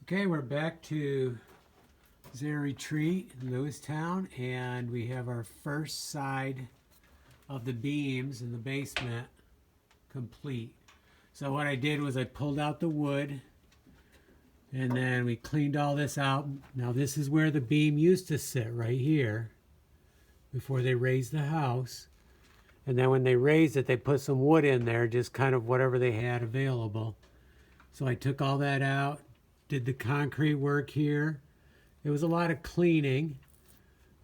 Okay, we're back to Zehr Retreat in Lewistow, and we have our first side of the beams in the basement complete. So what I did was I pulled out the wood, and then we cleaned all this out. Now this is where the beam used to sit, right here, before they raised the house. And then when they raised it, they put some wood in there, just kind of whatever they had available. So I took all that out, did the concrete work here. It was a lot of cleaning,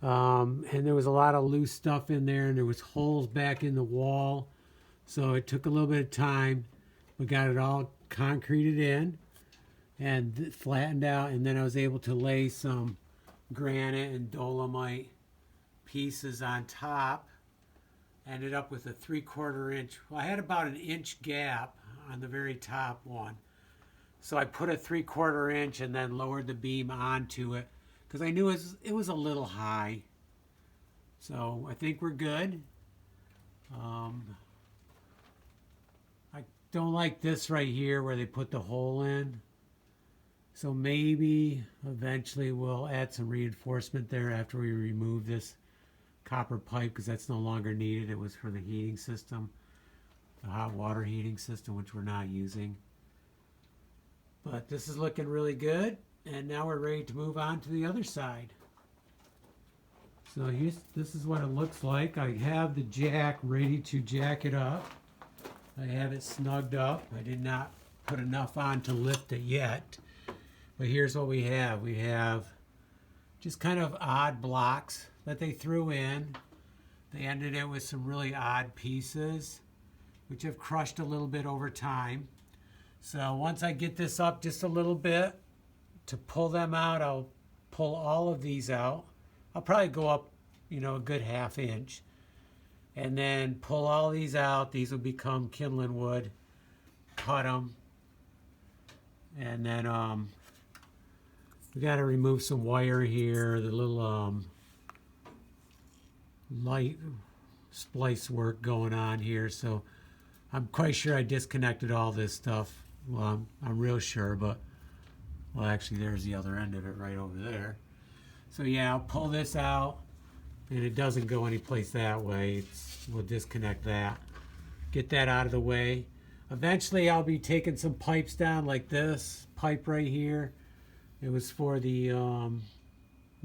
and there was a lot of loose stuff in there, and there was holes back in the wall. So it took a little bit of time. We got it all concreted in and flattened out, and then I was able to lay some granite and dolomite pieces on top. Ended up with a 3/4 inch. Well, I had about an inch gap on the very top one. So I put a 3/4 inch and then lowered the beam onto it because I knew it was a little high. So I think we're good. I don't like this right here where they put the hole in. So maybe eventually we'll add some reinforcement there after we remove this copper pipe because that's no longer needed. It was for the heating system, the hot water heating system, which we're not using. But this is looking really good, and now we're ready to move on to the other side. So this is what it looks like. I have the jack ready to jack it up. I have it snugged up. I did not put enough on to lift it yet. But here's what we have. We have just kind of odd blocks that they threw in. They ended it with some really odd pieces, which have crushed a little bit over time. So once I get this up just a little bit, to pull them out, I'll pull all of these out. I'll probably go up, a good 1/2 inch. And then pull all these out. These will become kindling wood. Cut them. And then we got to remove some wire here. The little light splice work going on here. So I'm quite sure I disconnected all this stuff. Well, I'm real sure, but, well, actually, there's the other end of it right over there. So, yeah, I'll pull this out, and it doesn't go anyplace that way. We'll disconnect that, get that out of the way. Eventually, I'll be taking some pipes down like this pipe right here. It was for the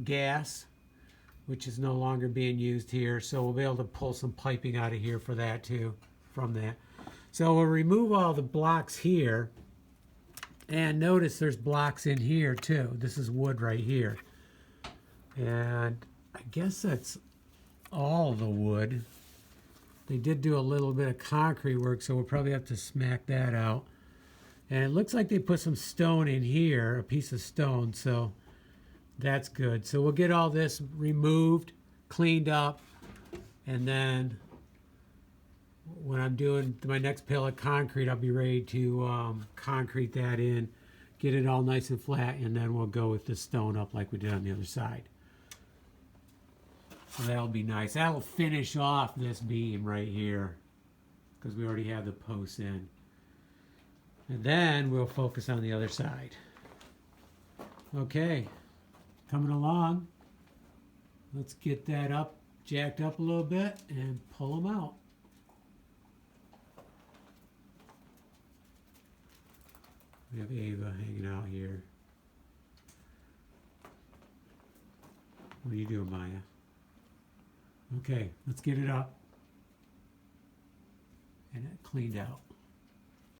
gas, which is no longer being used here. So we'll be able to pull some piping out of here for that, too, from that. So we'll remove all the blocks here, and notice there's blocks in here too. This is wood right here, and I guess that's all the wood. They did do a little bit of concrete work, so we'll probably have to smack that out. And it looks like they put some stone in here, a piece of stone, so that's good. So we'll get all this removed, cleaned up, and then when I'm doing my next pail of concrete, I'll be ready to concrete that in, get it all nice and flat, and then we'll go with the stone up like we did on the other side. So that'll be nice. That'll finish off this beam right here because we already have the posts in. And then we'll focus on the other side. Okay, coming along. Let's get that up, jacked up a little bit, and pull them out. We have Ava hanging out here. What are you doing, Maya? Okay, let's get it up and it cleaned out.